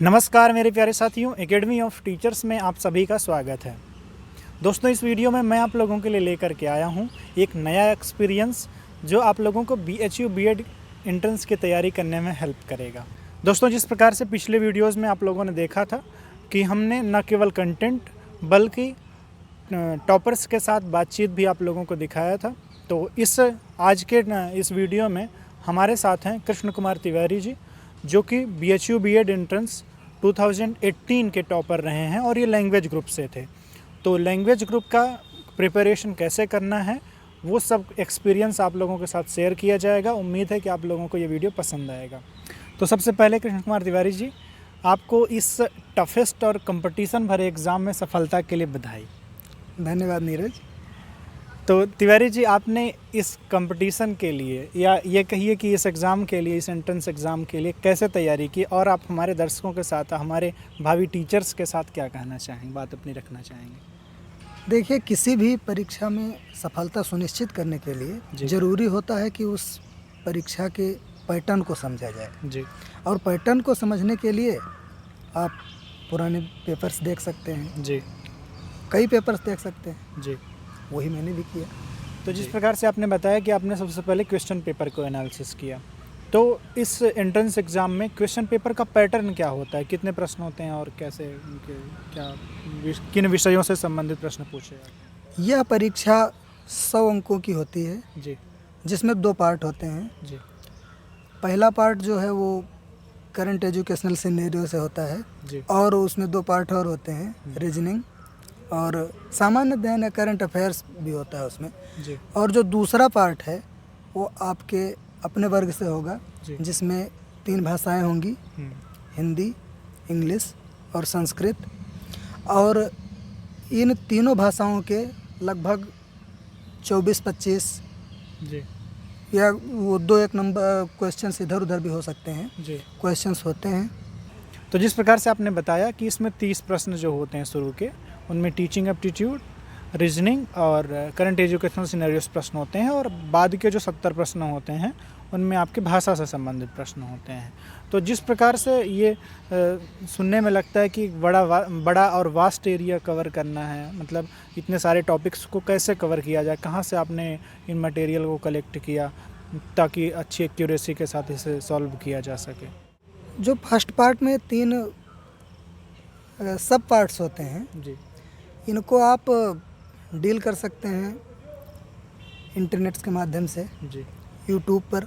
नमस्कार मेरे प्यारे साथियों, एकेडमी ऑफ टीचर्स में आप सभी का स्वागत है। दोस्तों, इस वीडियो में मैं आप लोगों के लिए लेकर के आया हूं एक नया एक्सपीरियंस जो आप लोगों को BHU B.Ed एंट्रेंस की तैयारी करने में हेल्प करेगा। दोस्तों, जिस प्रकार से पिछले वीडियोस में आप लोगों ने देखा था कि हमने न केवल कंटेंट बल्कि टॉपर्स के साथ बातचीत भी आप लोगों को दिखाया था, तो आज के इस वीडियो में हमारे साथ हैं कृष्ण कुमार तिवारी जी, जो कि BHU B.Ed एंट्रेंस 2018 के टॉपर रहे हैं और ये लैंग्वेज ग्रुप से थे। तो लैंग्वेज ग्रुप का प्रिपरेशन कैसे करना है वो सब एक्सपीरियंस आप लोगों के साथ शेयर किया जाएगा। उम्मीद है कि आप लोगों को ये वीडियो पसंद आएगा। तो सबसे पहले कृष्ण कुमार तिवारी जी, आपको इस टफेस्ट और कंपटीशन भरे एग्ज़ाम में सफलता के लिए बधाई। धन्यवाद नीरज। तो तिवारी जी, आपने इस कंपटीशन के लिए या ये कहिए कि इस एग्ज़ाम के लिए, इस एंट्रेंस एग्ज़ाम के लिए कैसे तैयारी की, और आप हमारे दर्शकों के साथ, हमारे भावी टीचर्स के साथ क्या कहना चाहेंगे, बात अपनी रखना चाहेंगे? देखिए, किसी भी परीक्षा में सफलता सुनिश्चित करने के लिए ज़रूरी होता है कि उस परीक्षा के पैटर्न को समझा जाए जी। और पैटर्न को समझने के लिए आप पुराने पेपर्स देख सकते हैं जी। कई पेपर्स देख सकते हैं जी। वही मैंने भी किया। तो जिस प्रकार से आपने बताया कि आपने सबसे पहले क्वेश्चन पेपर को एनालिसिस किया, तो इस एंट्रेंस एग्ज़ाम में क्वेश्चन पेपर का पैटर्न क्या होता है, कितने प्रश्न होते हैं और कैसे किन विषयों से संबंधित प्रश्न पूछे जाते हैं? यह परीक्षा 100 अंकों की होती है जी। जिसमें 2 पार्ट होते हैं। जी। पहला पार्ट जो है वो करंट एजुकेशनल सिनेरियो से होता है जी। और उसमें 2 पार्ट और होते हैं, रीजनिंग और सामान्य अध्ययन या करंट अफेयर्स भी होता है उसमें। जी। और जो दूसरा पार्ट है वो आपके अपने वर्ग से होगा, जिसमें 3 भाषाएं होंगी, हिंदी, इंग्लिश और संस्कृत। और इन तीनों भाषाओं के लगभग 24-25 या वो 2-1 नंबर क्वेश्चंस इधर उधर भी हो सकते हैं, क्वेश्चंस होते हैं। तो जिस प्रकार से आपने बताया कि इसमें 30 प्रश्न जो होते हैं शुरू के, उनमें टीचिंग एप्टीट्यूड, रीजनिंग और करंट एजुकेशनल सिनेरियोस प्रश्न होते हैं, और बाद के जो 70 प्रश्न होते हैं उनमें आपके भाषा से संबंधित प्रश्न होते हैं। तो जिस प्रकार से ये सुनने में लगता है कि बड़ा और वास्ट एरिया कवर करना है, मतलब इतने सारे टॉपिक्स को कैसे कवर किया जाए, कहाँ से आपने इन मटेरियल को कलेक्ट किया ताकि अच्छी एक्यूरेसी के साथ इसे सॉल्व किया जा सके? जो फर्स्ट पार्ट में 3 सब पार्ट्स होते हैं जी, इनको आप डील कर सकते हैं इंटरनेट के माध्यम से, जी, यूट्यूब पर।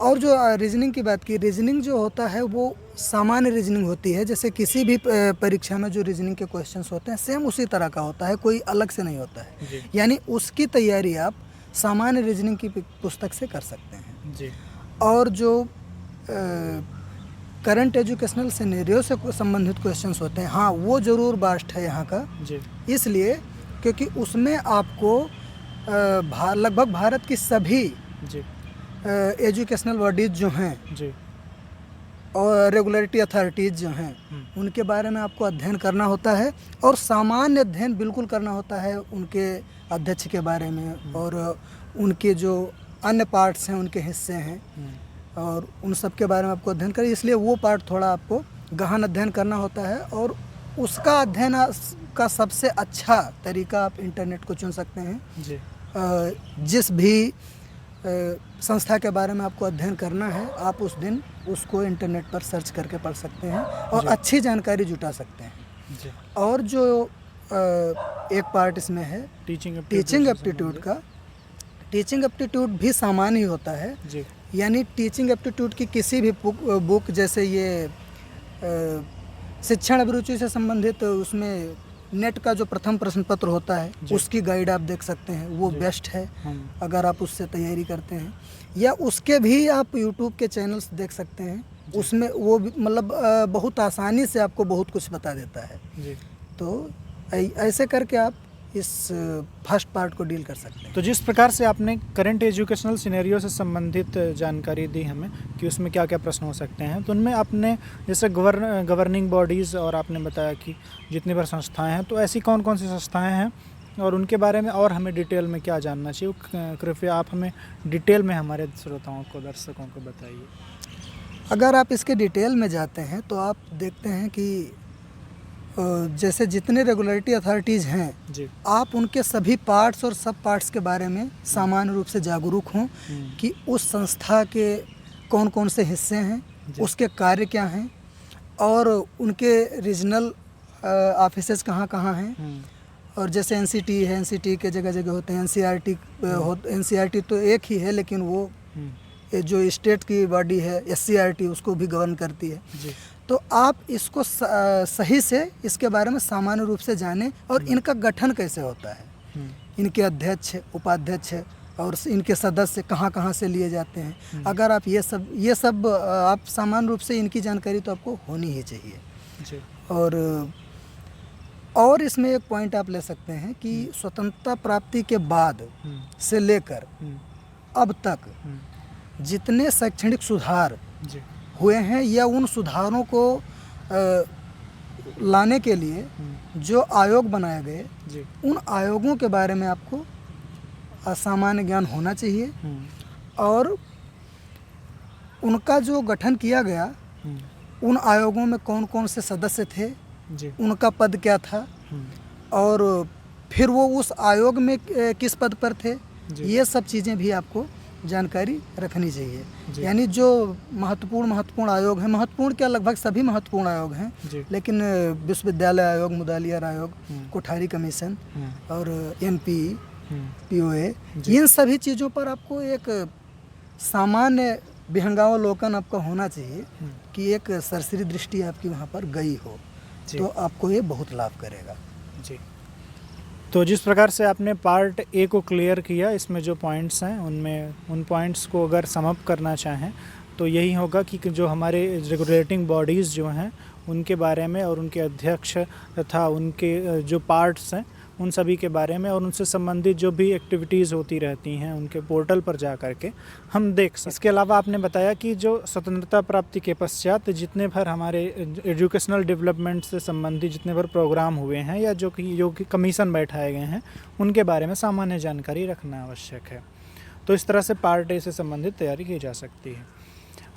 और जो रीजनिंग की बात की, रीजनिंग जो होता है वो सामान्य रीजनिंग होती है, जैसे किसी भी परीक्षा में जो रीजनिंग के क्वेश्चंस होते हैं सेम उसी तरह का होता है, कोई अलग से नहीं होता है। यानी उसकी तैयारी आप सामान्य रीजनिंग की पुस्तक से कर सकते हैं। जी। और जो करंट एजुकेशनल सिनेरियो से संबंधित क्वेश्चंस होते हैं, हाँ वो ज़रूर बास्ट है यहाँ का जी। इसलिए क्योंकि उसमें आपको लगभग भारत की सभी एजुकेशनल बॉडीज़ जो हैं जी। और रेगुलेटरी अथॉरिटीज़ जो हैं उनके बारे में आपको अध्ययन करना होता है, और सामान्य अध्ययन बिल्कुल करना होता है उनके अध्यक्ष के बारे में, और उनके जो अन्य पार्ट्स हैं, उनके हिस्से हैं, और उन सब के बारे में आपको अध्ययन करें। इसलिए वो पार्ट थोड़ा आपको गहन अध्ययन करना होता है, और उसका अध्ययन का सबसे अच्छा तरीका आप इंटरनेट को चुन सकते हैं। जी। जिस भी संस्था के बारे में आपको अध्ययन करना है, आप उस दिन उसको इंटरनेट पर सर्च करके पढ़ सकते हैं और अच्छी जानकारी जुटा सकते हैं। जी। और जो एक पार्ट इसमें है टीचिंग एप्टीट्यूड का, टीचिंग एप्टीट्यूड भी सामान्य ही होता है। जी। यानी टीचिंग एप्टीट्यूड की किसी भी बुक, जैसे ये शिक्षण अभिरुचि से संबंधित, उसमें नेट का जो प्रथम प्रश्न पत्र होता है उसकी गाइड आप देख सकते हैं, वो बेस्ट है अगर आप उससे तैयारी करते हैं। या उसके भी आप यूट्यूब के चैनल्स देख सकते हैं, उसमें वो मतलब बहुत आसानी से आपको बहुत कुछ बता देता है। तो ऐसे करके आप इस फर्स्ट पार्ट को डील कर सकते हैं। तो जिस प्रकार से आपने करंट एजुकेशनल सिनेरियो से संबंधित जानकारी दी हमें कि उसमें क्या क्या प्रश्न हो सकते हैं, तो उनमें आपने जैसे गवर्निंग बॉडीज़, और आपने बताया कि जितनी बार संस्थाएं हैं, तो ऐसी कौन कौन सी संस्थाएं हैं और उनके बारे में और हमें डिटेल में क्या जानना चाहिए, कृपया आप हमें डिटेल में हमारे श्रोताओं को, दर्शकों को बताइए। अगर आप इसके डिटेल में जाते हैं तो आप देखते हैं कि जैसे जितने रेगुलेटरी अथॉरिटीज़ हैं जी। आप उनके सभी पार्ट्स और सब पार्ट्स के बारे में सामान्य रूप से जागरूक हों कि उस संस्था के कौन कौन से हिस्से हैं, उसके कार्य क्या हैं और उनके रीजनल ऑफिसेस कहाँ कहाँ हैं। और जैसे एनसीटी है, एनसीटी के जगह जगह होते हैं, एनसीईआरटी तो एक ही है लेकिन वो जो स्टेट की बॉडी है एससीईआरटी उसको भी गवर्न करती है। तो आप इसको सही से इसके बारे में सामान्य रूप से जानें और इनका गठन कैसे होता है, इनके अध्यक्ष, उपाध्यक्ष और इनके सदस्य कहाँ कहाँ से लिए जाते हैं। अगर आप ये सब आप सामान्य रूप से इनकी जानकारी तो आपको होनी ही चाहिए जी। और इसमें एक पॉइंट आप ले सकते हैं कि स्वतंत्रता प्राप्ति के बाद से लेकर अब तक जितने शैक्षणिक सुधार हुए हैं या उन सुधारों को लाने के लिए जो आयोग बनाए गए, उन आयोगों के बारे में आपको सामान्य ज्ञान होना चाहिए और उनका जो गठन किया गया, उन आयोगों में कौन कौन से सदस्य थे, उनका पद क्या था और फिर वो उस आयोग में किस पद पर थे, ये सब चीज़ें भी आपको जानकारी रखनी चाहिए। यानी जो महत्वपूर्ण आयोग हैं, महत्वपूर्ण क्या लगभग सभी महत्वपूर्ण आयोग हैं, लेकिन विश्वविद्यालय आयोग, मुदालियार आयोग, कोठारी कमीशन और एनपी, पीओए, इन सभी चीज़ों पर आपको एक सामान्य विहंगावलोकन आपका होना चाहिए कि एक सरसरी दृष्टि आपकी वहाँ पर गई हो, तो आपको ये बहुत लाभ करेगा। जी। तो जिस प्रकार से आपने पार्ट ए को क्लियर किया, इसमें जो पॉइंट्स हैं उन पॉइंट्स को अगर सम अप करना चाहें तो यही होगा कि जो हमारे रेगुलेटिंग बॉडीज़ जो हैं उनके बारे में और उनके अध्यक्ष तथा उनके जो पार्ट्स हैं उन सभी के बारे में और उनसे संबंधित जो भी एक्टिविटीज़ होती रहती हैं उनके पोर्टल पर जा कर के हम देख सकते। इसके अलावा आपने बताया कि जो स्वतंत्रता प्राप्ति के पश्चात जितने भर हमारे एजुकेशनल डेवलपमेंट से संबंधित जितने भर प्रोग्राम हुए हैं या जो कि कमीशन बैठाए गए हैं उनके बारे में सामान्य जानकारी रखना आवश्यक है। तो इस तरह से पार्ट ए से संबंधित तैयारी की जा सकती है।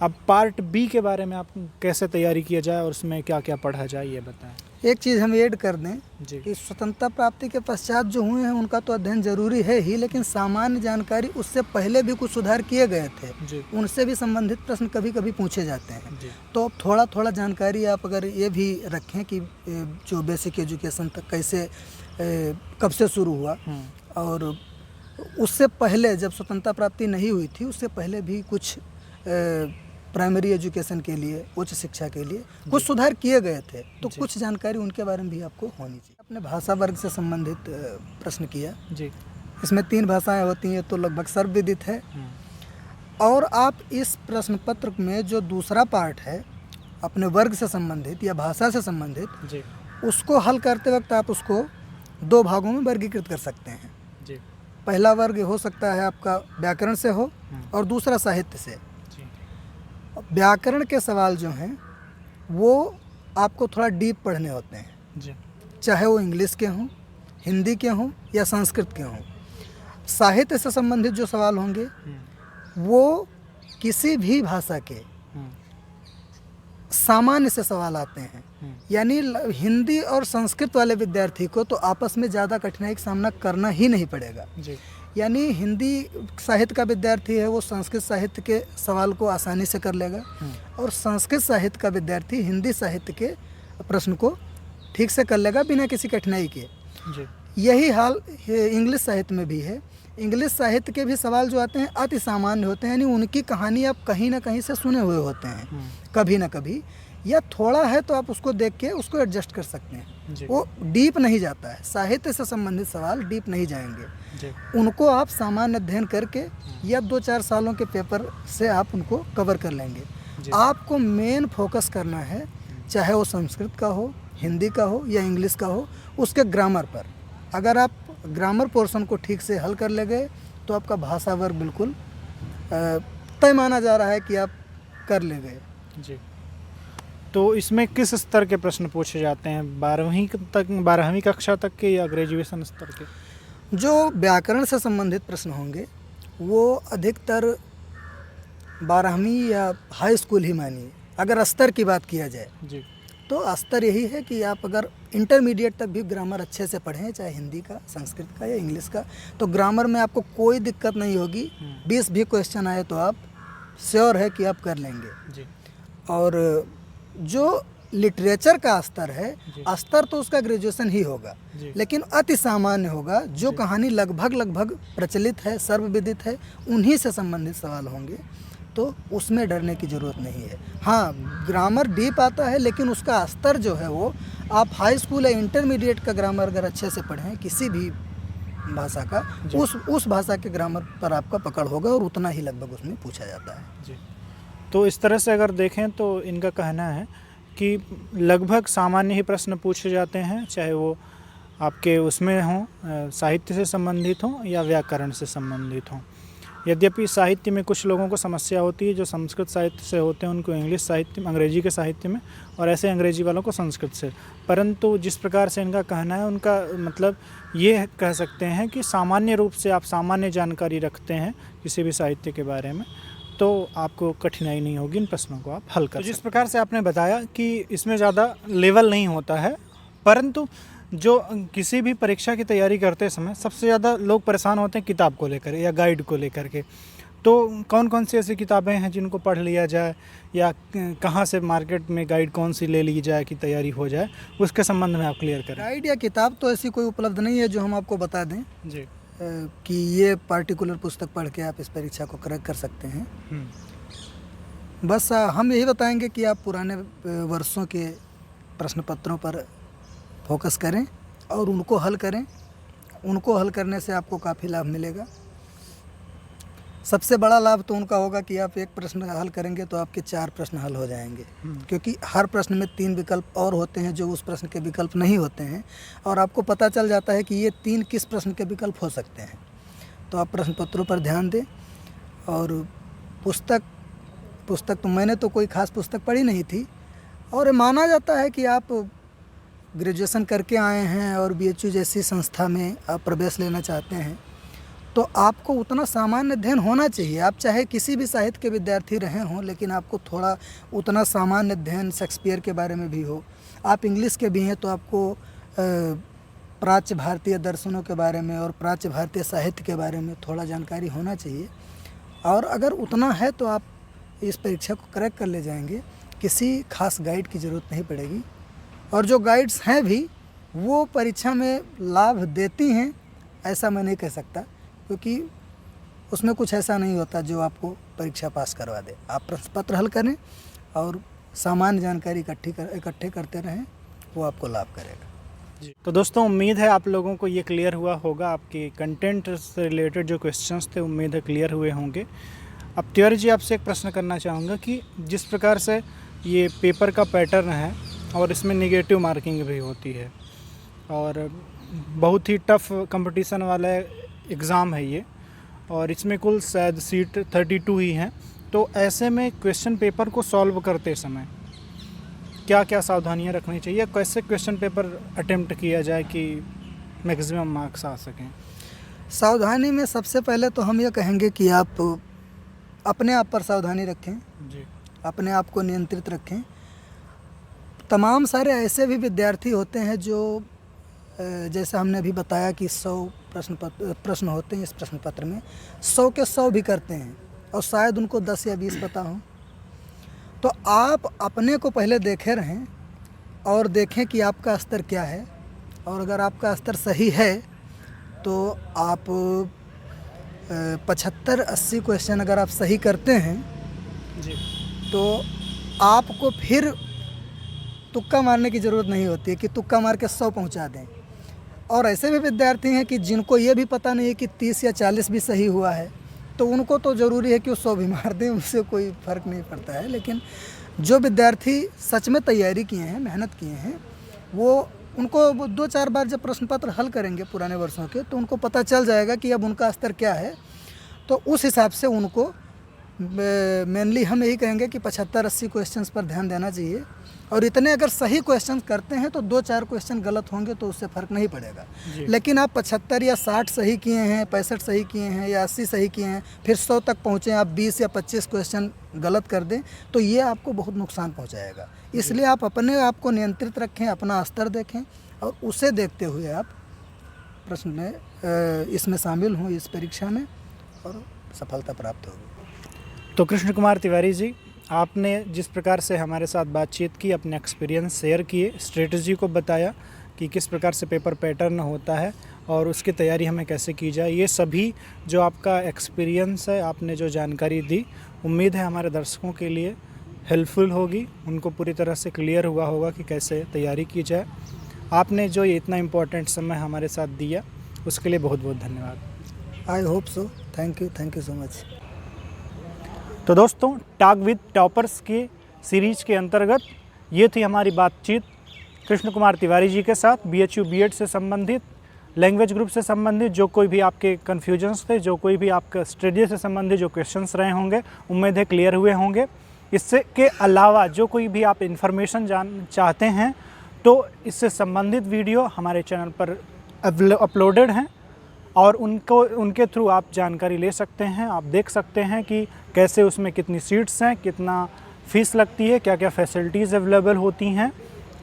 अब पार्ट बी के बारे में आप कैसे तैयारी किया जाए और उसमें क्या क्या पढ़ा जाए ये बताएं। एक चीज़ हम ऐड कर दें कि स्वतंत्रता प्राप्ति के पश्चात जो हुए हैं उनका तो अध्ययन जरूरी है ही, लेकिन सामान्य जानकारी उससे पहले भी कुछ सुधार किए गए थे, उनसे भी संबंधित प्रश्न कभी कभी पूछे जाते हैं। तो थोड़ा थोड़ा जानकारी आप अगर ये भी रखें कि जो बेसिक एजुकेशन तक कैसे कब से शुरू हुआ और उससे पहले जब स्वतंत्रता प्राप्ति नहीं हुई थी उससे पहले भी कुछ प्राइमरी एजुकेशन के लिए, उच्च शिक्षा के लिए कुछ सुधार किए गए थे, तो कुछ जानकारी उनके बारे में भी आपको होनी चाहिए। अपने भाषा वर्ग से संबंधित प्रश्न किया जी। इसमें 3 भाषाएं होती हैं तो लगभग सर्वविदित है। और आप इस प्रश्न पत्र में जो दूसरा पार्ट है अपने वर्ग से संबंधित या भाषा से संबंधित जी, उसको हल करते वक्त आप उसको 2 भागों में वर्गीकृत कर सकते हैं जी। पहला वर्ग हो सकता है आपका व्याकरण से हो और दूसरा साहित्य से। व्याकरण के सवाल जो हैं वो आपको थोड़ा डीप पढ़ने होते हैं जी। चाहे वो इंग्लिश के हों, हिंदी के हों या संस्कृत के हों। साहित्य से संबंधित जो सवाल होंगे वो किसी भी भाषा के सामान्य से सवाल आते हैं। यानी हिंदी और संस्कृत वाले विद्यार्थी को तो आपस में ज़्यादा कठिनाई का सामना करना ही नहीं पड़ेगा जी। यानी हिंदी साहित्य का विद्यार्थी है वो संस्कृत साहित्य के सवाल को आसानी से कर लेगा और संस्कृत साहित्य का विद्यार्थी हिंदी साहित्य के प्रश्न को ठीक से कर लेगा बिना किसी कठिनाई के जी। यही हाल इंग्लिश साहित्य में भी है। इंग्लिश साहित्य के भी सवाल जो आते हैं अति सामान्य होते हैं, यानी उनकी कहानी आप कहीं ना कहीं से सुने हुए होते हैं कभी ना कभी, या थोड़ा है तो आप उसको देख के उसको एडजस्ट कर सकते हैं। वो डीप नहीं जाता है, साहित्य से संबंधित सवाल डीप नहीं जाएंगे, उनको आप सामान्य अध्ययन करके या 2-4 सालों के पेपर से आप उनको कवर कर लेंगे। आपको मेन फोकस करना है, चाहे वो संस्कृत का हो, हिंदी का हो या इंग्लिश का हो, उसके ग्रामर पर। अगर आप ग्रामर पोर्शन को ठीक से हल कर ले गए तो आपका भाषा वर्ग बिल्कुल तय माना जा रहा है कि आप कर ले गए जी। तो इसमें किस स्तर के प्रश्न पूछे जाते हैं, 12वीं कक्षा तक के या ग्रेजुएशन स्तर के? जो व्याकरण से संबंधित प्रश्न होंगे वो अधिकतर 12वीं या हाई स्कूल ही मानिए, अगर स्तर की बात किया जाए जी। तो स्तर यही है कि आप अगर इंटरमीडिएट तक भी ग्रामर अच्छे से पढ़ें, चाहे हिंदी का, संस्कृत का या इंग्लिश का, तो ग्रामर में आपको कोई दिक्कत नहीं होगी। 20 भी क्वेश्चन आए तो आप श्योर है कि आप कर लेंगे। जी। और जो लिटरेचर का स्तर है, जी। स्तर तो उसका ग्रेजुएशन ही होगा, जी। लेकिन अति सामान्य होगा। जो कहानी लगभग प्रचलित है, सर्वविदित है, उन्हीं से संबंधित सवाल होंगे, तो उसमें डरने की ज़रूरत नहीं है। हाँ, ग्रामर डीप आता है, लेकिन उसका स्तर जो है वो आप हाई स्कूल या इंटरमीडिएट का ग्रामर अगर अच्छे से पढ़ें किसी भी भाषा का, उस भाषा के ग्रामर पर आपका पकड़ होगा और उतना ही लगभग उसमें पूछा जाता है। जी। तो इस तरह से अगर देखें तो इनका कहना है कि लगभग सामान्य ही प्रश्न पूछे जाते हैं, चाहे वो आपके उसमें हों, साहित्य से संबंधित हों या व्याकरण से संबंधित हों। यद्यपि साहित्य में कुछ लोगों को समस्या होती है, जो संस्कृत साहित्य से होते हैं उनको इंग्लिश साहित्य में, अंग्रेजी के साहित्य में, और ऐसे अंग्रेजी वालों को संस्कृत से। परंतु जिस प्रकार से इनका कहना है, उनका मतलब ये कह सकते हैं कि सामान्य रूप से आप सामान्य जानकारी रखते हैं किसी भी साहित्य के बारे में, तो आपको कठिनाई नहीं होगी, इन प्रश्नों को आप हल कर। तो जिस प्रकार से आपने बताया कि इसमें ज़्यादा लेवल नहीं होता है, परंतु जो किसी भी परीक्षा की तैयारी करते समय सबसे ज़्यादा लोग परेशान होते हैं किताब को लेकर या गाइड को लेकर के। तो कौन कौन सी ऐसी किताबें हैं जिनको पढ़ लिया जाए, या कहाँ से मार्केट में गाइड कौन सी ले ली जाए कि तैयारी हो जाए, उसके संबंध में आप क्लियर करें। गाइड या किताब तो ऐसी कोई उपलब्ध नहीं है जो हम आपको बता दें जी कि ये पार्टिकुलर पुस्तक पढ़ के आप इस परीक्षा को क्रैक कर सकते हैं। बस हम यही बताएंगे कि आप पुराने वर्षों के प्रश्न पत्रों पर फोकस करें और उनको हल करें। उनको हल करने से आपको काफ़ी लाभ मिलेगा। सबसे बड़ा लाभ तो उनका होगा कि आप एक प्रश्न हल करेंगे तो आपके 4 प्रश्न हल हो जाएंगे, क्योंकि हर प्रश्न में 3 विकल्प और होते हैं जो उस प्रश्न के विकल्प नहीं होते हैं, और आपको पता चल जाता है कि ये 3 किस प्रश्न के विकल्प हो सकते हैं। तो आप प्रश्न पत्रों पर ध्यान दें। और पुस्तक तो मैंने तो कोई ख़ास पुस्तक पढ़ी नहीं थी, और माना जाता है कि आप ग्रेजुएशन करके आए हैं और BHU जैसी संस्था में आप प्रवेश लेना चाहते हैं, तो आपको उतना सामान्य अध्ययन होना चाहिए। आप चाहे किसी भी साहित्य के विद्यार्थी रहे हों, लेकिन आपको थोड़ा उतना सामान्य अध्ययन शेक्सपियर के बारे में भी हो। आप इंग्लिश के भी हैं तो आपको प्राच्य भारतीय दर्शनों के बारे में और प्राच्य भारतीय साहित्य के बारे में थोड़ा जानकारी होना चाहिए। और अगर उतना है तो आप इस परीक्षा को क्रैक कर ले जाएंगे। किसी खास गाइड की ज़रूरत नहीं पड़ेगी, और जो गाइड्स हैं भी वो परीक्षा में लाभ देती हैं ऐसा मैं नहीं कह सकता, क्योंकि उसमें कुछ ऐसा नहीं होता जो आपको परीक्षा पास करवा दे। आप प्रश्न पत्र हल करें और सामान्य जानकारी इकट्ठे करते रहें, वो आपको लाभ करेगा। जी। तो दोस्तों, उम्मीद है आप लोगों को ये क्लियर हुआ होगा। आपके कंटेंट से रिलेटेड जो क्वेश्चंस थे उम्मीद है क्लियर हुए होंगे। अब तिवारी जी, आपसे एक प्रश्न करना चाहूँगा कि जिस प्रकार से ये पेपर का पैटर्न है और इसमें नेगेटिव मार्किंग भी होती है, और बहुत ही टफ कंपटीशन वाला एग्ज़ाम है ये, और इसमें कुल शायद सीट 32 ही हैं, तो ऐसे में क्वेश्चन पेपर को सॉल्व करते समय क्या क्या सावधानियां रखनी चाहिए, कैसे क्वेश्चन पेपर अटेम्प्ट किया जाए कि मैक्सिमम मार्क्स आ सकें? सावधानी में सबसे पहले तो हम ये कहेंगे कि आप अपने आप पर सावधानी रखें जी। अपने आप को नियंत्रित रखें। तमाम सारे ऐसे भी विद्यार्थी होते हैं जो जैसा हमने अभी बताया कि 100 प्रश्न होते हैं इस प्रश्न पत्र में, 100 के 100 भी करते हैं और शायद उनको 10 या 20 पता हो। तो आप अपने को पहले देखे रहें और देखें कि आपका स्तर क्या है, और अगर आपका स्तर सही है तो आप 75-80 क्वेश्चन अगर आप सही करते हैं जी, तो आपको फिर तुक्का मारने की ज़रूरत नहीं होती है कि तुक्का मार के 100 पहुंचा दें। और ऐसे भी विद्यार्थी हैं कि जिनको ये भी पता नहीं है कि 30 या 40 भी सही हुआ है, तो उनको तो ज़रूरी है कि वो 100 भी मार दें, उससे कोई फ़र्क नहीं पड़ता है। लेकिन जो विद्यार्थी सच में तैयारी किए हैं, मेहनत किए हैं, वो उनको 2-4 बार जब प्रश्न पत्र हल करेंगे पुराने वर्षों के, तो उनको पता चल जाएगा कि अब उनका स्तर क्या है। तो उस हिसाब से उनको मेनली हम यही कहेंगे कि 75-80 क्वेश्चंस पर ध्यान देना चाहिए, और इतने अगर सही क्वेश्चन करते हैं तो 2-4 क्वेश्चन गलत होंगे तो उससे फ़र्क नहीं पड़ेगा। लेकिन आप 75 या 60 सही किए हैं, 65 सही किए हैं या 80 सही किए हैं, फिर 100 तक पहुँचे, आप 20 या 25 क्वेश्चन गलत कर दें तो ये आपको बहुत नुकसान पहुँचाएगा। इसलिए आप अपने आप को नियंत्रित रखें, अपना स्तर देखें और उसे देखते हुए आप प्रश्न में इसमें शामिल हों, इस परीक्षा में, और सफलता प्राप्त होगी। तो कृष्ण कुमार तिवारी जी, आपने जिस प्रकार से हमारे साथ बातचीत की, अपने एक्सपीरियंस शेयर किए, स्ट्रेटजी को बताया कि किस प्रकार से पेपर पैटर्न होता है और उसकी तैयारी हमें कैसे की जाए, ये सभी जो आपका एक्सपीरियंस है, आपने जो जानकारी दी, उम्मीद है हमारे दर्शकों के लिए हेल्पफुल होगी, उनको पूरी तरह से क्लियर हुआ होगा कि कैसे तैयारी की जाए। आपने जो ये इतना इम्पोर्टेंट समय हमारे साथ दिया, उसके लिए बहुत बहुत धन्यवाद। I hope so. Thank you so much. तो दोस्तों, टॉक विद टॉपर्स की सीरीज के अंतर्गत ये थी हमारी बातचीत कृष्ण कुमार तिवारी जी के साथ, BHU B.Ed से संबंधित, लैंग्वेज ग्रुप से संबंधित जो कोई भी आपके कन्फ्यूजन्स थे, जो कोई भी आपका स्टडी से संबंधित जो क्वेश्चंस रहे होंगे, उम्मीद है क्लियर हुए होंगे। इससे के अलावा जो कोई भी आप इन्फॉर्मेशन चाहते हैं तो इससे संबंधित वीडियो हमारे चैनल पर अपलोडेड हैं और उनके थ्रू आप जानकारी ले सकते हैं। आप देख सकते हैं कि कैसे उसमें कितनी सीट्स हैं, कितना फ़ीस लगती है, क्या क्या फैसिलिटीज़ अवेलेबल होती हैं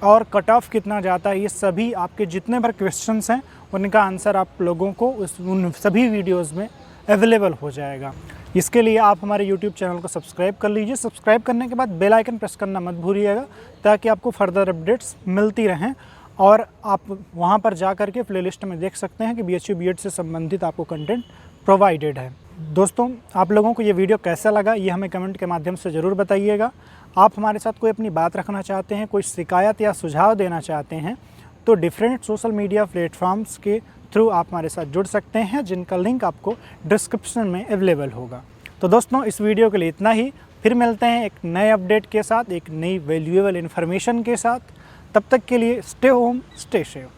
और कट ऑफ कितना जाता है। ये सभी आपके जितने भर क्वेश्चंस हैं उनका आंसर आप लोगों को उन सभी वीडियोज़ में अवेलेबल हो जाएगा। इसके लिए आप हमारे YouTube चैनल को सब्सक्राइब कर लीजिए। सब्सक्राइब करने के बाद बेल आइकन प्रेस करना मत भूलिएगा ताकि आपको फर्दर अपडेट्स मिलती रहें, और आप वहां पर जा कर के प्लेलिस्ट में देख सकते हैं कि BHU B.Ed से संबंधित आपको कंटेंट प्रोवाइडेड है। दोस्तों, आप लोगों को ये वीडियो कैसा लगा ये हमें कमेंट के माध्यम से ज़रूर बताइएगा। आप हमारे साथ कोई अपनी बात रखना चाहते हैं, कोई शिकायत या सुझाव देना चाहते हैं तो डिफरेंट सोशल मीडिया प्लेटफॉर्म्स के थ्रू आप हमारे साथ जुड़ सकते हैं, जिनका लिंक आपको डिस्क्रिप्शन में अवेलेबल होगा। तो दोस्तों, इस वीडियो के लिए इतना ही। फिर मिलते हैं एक नए अपडेट के साथ, एक नई वैल्यूएबल इन्फॉर्मेशन के साथ। तब तक के लिए स्टे होम, स्टे सेफ।